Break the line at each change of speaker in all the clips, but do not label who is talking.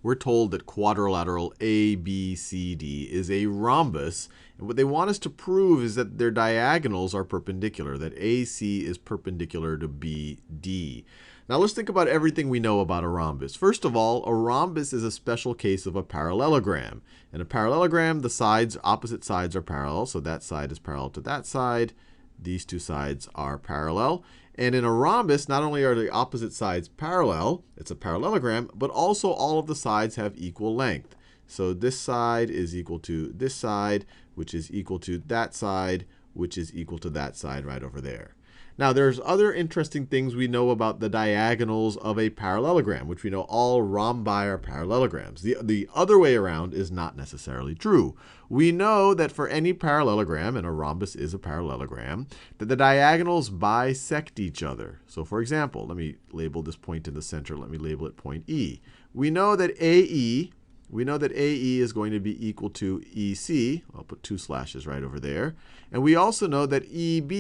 we're told that quadrilateral ABCD is a rhombus. And what they want us to prove is that their diagonals are perpendicular, that AC is perpendicular to BD. Now let's think about everything we know about a rhombus. First of all, a rhombus is a special case of a parallelogram. In a parallelogram, the opposite sides are parallel, so that side is parallel to that side. These two sides are parallel. And in a rhombus, not only are the opposite sides parallel, it's a parallelogram, but also all of the sides have equal length. So this side is equal to this side, which is equal to that side, which is equal to that side right over there. Now, there's other interesting things we know about the diagonals of a parallelogram, which we know all rhombi are parallelograms. The other way around is not necessarily true. We know that for any parallelogram, and a rhombus is a parallelogram, that the diagonals bisect each other. So for example, let me label this point in the center. Let me label it point E. We know that AE is going to be equal to EC. I'll put two slashes right over there. And we also know that EB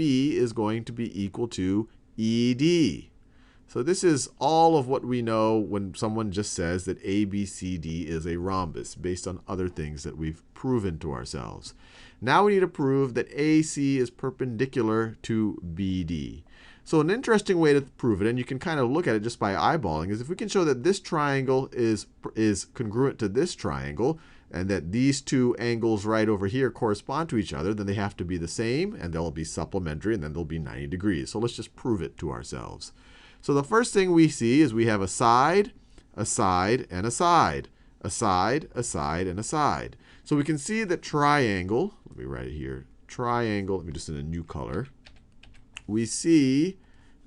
is going to be equal to ED. So this is all of what we know when someone just says that ABCD is a rhombus based on other things that we've proven to ourselves. Now we need to prove that AC is perpendicular to BD. So an interesting way to prove it, and you can kind of look at it just by eyeballing, is if we can show that this triangle is congruent to this triangle, and that these two angles right over here correspond to each other, then they have to be the same, and they'll be supplementary, and then they'll be 90 degrees. So let's just prove it to ourselves. So the first thing we see is we have a side, a side, and a side. A side, a side, and a side. So we can see that triangle, let me write it here, triangle, let me just in a new color. We see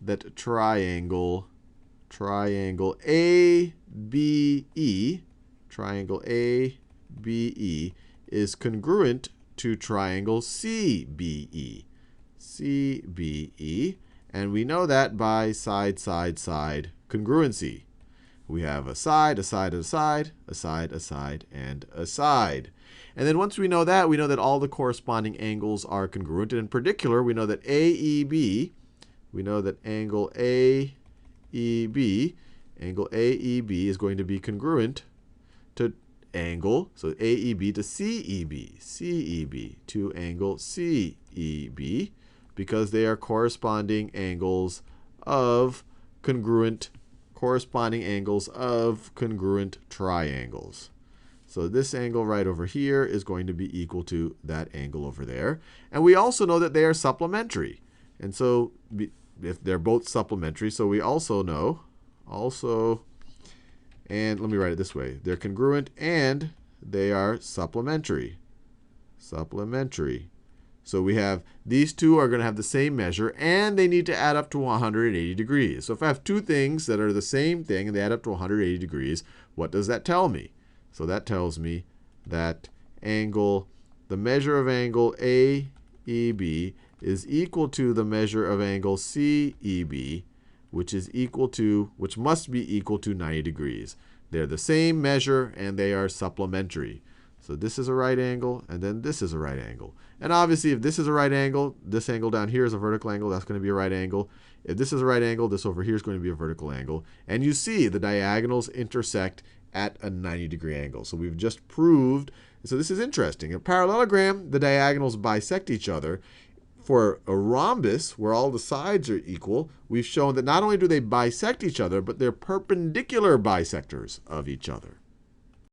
that triangle ABE, triangle ABE is congruent to triangle CBE. CBE. And we know that by side, side, side congruency. We have a side, a side, a side, a side, a side, and a side. And then once we know that all the corresponding angles are congruent. And in particular, we know that AEB, angle AEB is going to be congruent to angle, so AEB to CEB to angle CEB, because they are corresponding angles of congruent triangles. So this angle right over here is going to be equal to that angle over there. And we also know that they are supplementary. And so if they're both supplementary, so we also know, and let me write it this way, they're congruent and they are supplementary. So we have these two are going to have the same measure, and they need to add up to 180 degrees. So if I have two things that are the same thing and they add up to 180 degrees, what does that tell me? So that tells me that the measure of angle AEB is equal to the measure of angle CEB, which must be equal to 90 degrees. They're the same measure, and they are supplementary. So this is a right angle, and then this is a right angle. And obviously, if this is a right angle, this angle down here is a vertical angle. That's going to be a right angle. If this is a right angle, this over here is going to be a vertical angle. And you see the diagonals intersect at a 90-degree angle. So we've just proved, so this is interesting. In a parallelogram, the diagonals bisect each other. For a rhombus, where all the sides are equal, we've shown that not only do they bisect each other, but they're perpendicular bisectors of each other.